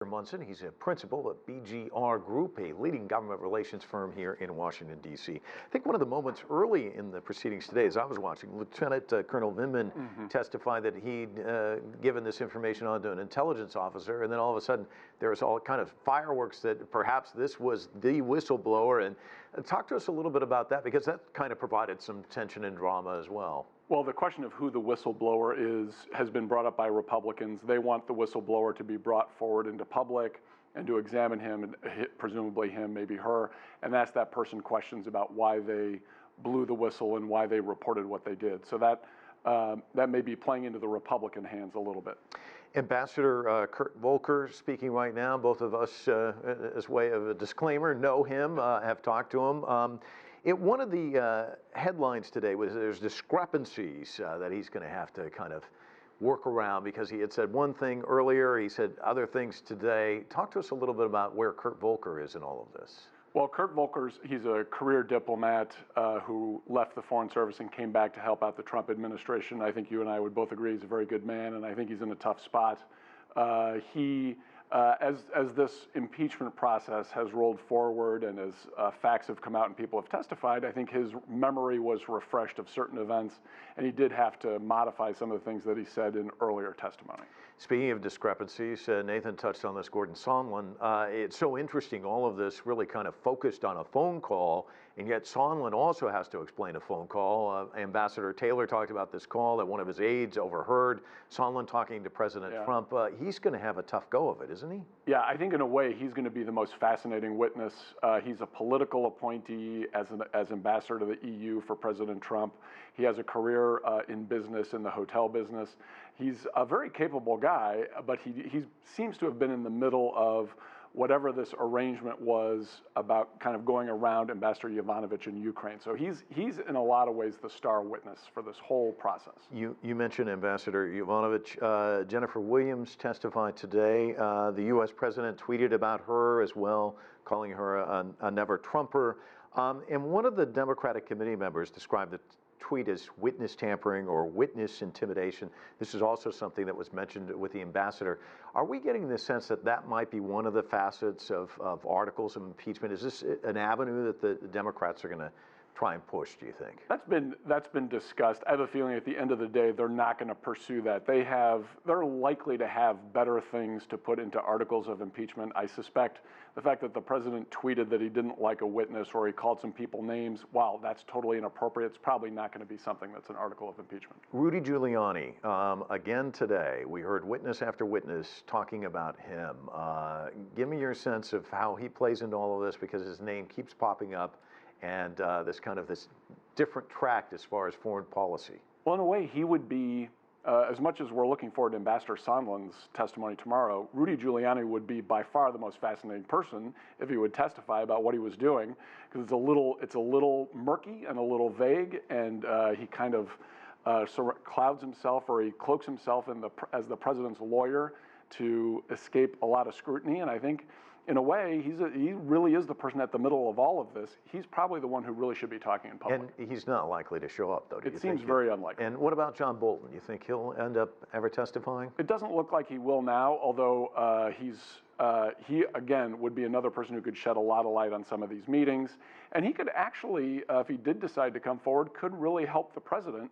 Munson. He's a principal at BGR Group, a leading government relations firm here in Washington, D.C. I think one of the moments early in the proceedings today, as I was watching, Lieutenant Colonel Vindman testified that he'd given this information on to an intelligence officer, and then all of a sudden there was all kind of fireworks that perhaps this was the whistleblower. And talk to us a little bit about that, because that kind of provided some tension and drama as well. Well, the question of who the whistleblower is has been brought up by Republicans. They want the whistleblower to be brought forward into public and to examine him, and presumably him, maybe her, and ask that person questions about why they blew the whistle and why they reported what they did. So that may be playing into the Republican hands a little bit. Ambassador Kurt Volker speaking right now. Both of us, as way of a disclaimer, know him, have talked to him. One of the headlines today was there's discrepancies that he's going to have to kind of work around, because he had said one thing earlier, he said other things today. Talk to us a little bit about where Kurt Volker is in all of this. Well, Kurt Volker's, he's a career diplomat who left the Foreign Service and came back to help out the Trump administration. I think you and I would both agree he's a very good man, and I think he's in a tough spot. As this impeachment process has rolled forward and as facts have come out and people have testified, I think his memory was refreshed of certain events, and he did have to modify some of the things that he said in earlier testimony. Speaking of discrepancies, Nathan touched on this, Gordon Sondland. It's so interesting, all of this really kind of focused on a phone call, and yet Sondland also has to explain a phone call. Ambassador Taylor talked about this call that one of his aides overheard, Sondland talking to President Trump. He's going to have a tough go of it, isn't he? Yeah, I think in a way he's going to be the most fascinating witness. He's a political appointee as ambassador to the EU for President Trump. He has a career in business, in the hotel business. He's a very capable guy, but he seems to have been in the middle of whatever this arrangement was about, kind of going around Ambassador Yovanovitch in Ukraine. So he's in a lot of ways the star witness for this whole process. You mentioned Ambassador Yovanovitch. Jennifer Williams testified today. The U.S. president tweeted about her as well, calling her a never-Trumper. And one of the Democratic committee members described the tweet as witness tampering or witness intimidation. This is also something that was mentioned with the ambassador. Are we getting the sense that that might be one of the facets of articles of impeachment? Is this an avenue that the Democrats are going to try and push, do you think? That's been discussed. I have a feeling at the end of the day, they're not going to pursue that. They're likely to have better things to put into articles of impeachment. I suspect the fact that the president tweeted that he didn't like a witness or he called some people names, while that's totally inappropriate, it's probably not going to be something that's an article of impeachment. Rudy Giuliani, again today, we heard witness after witness talking about him. Give me your sense of how he plays into all of this, because his name keeps popping up, and this different track as far as foreign policy. Well, in a way, he would be, as much as we're looking forward to Ambassador Sondland's testimony tomorrow, Rudy Giuliani would be by far the most fascinating person if he would testify about what he was doing, because it's a little murky and a little vague, and he kind of clouds himself, or he cloaks himself as the president's lawyer to escape a lot of scrutiny. And I think, in a way, he really is the person at the middle of all of this. He's probably the one who really should be talking in public. And he's not likely to show up, though, do you think? It seems very unlikely. And what about John Bolton? You think he'll end up ever testifying? It doesn't look like he will now, although he, again, would be another person who could shed a lot of light on some of these meetings. And he could actually, if he did decide to come forward, could really help the president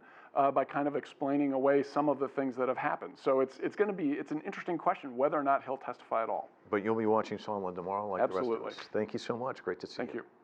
by kind of explaining away some of the things that have happened. So it's an interesting question whether or not he'll testify at all. But you'll be watching Sondland tomorrow, like Absolutely. The rest of us. Thank you so much. Great to see you. Thank you.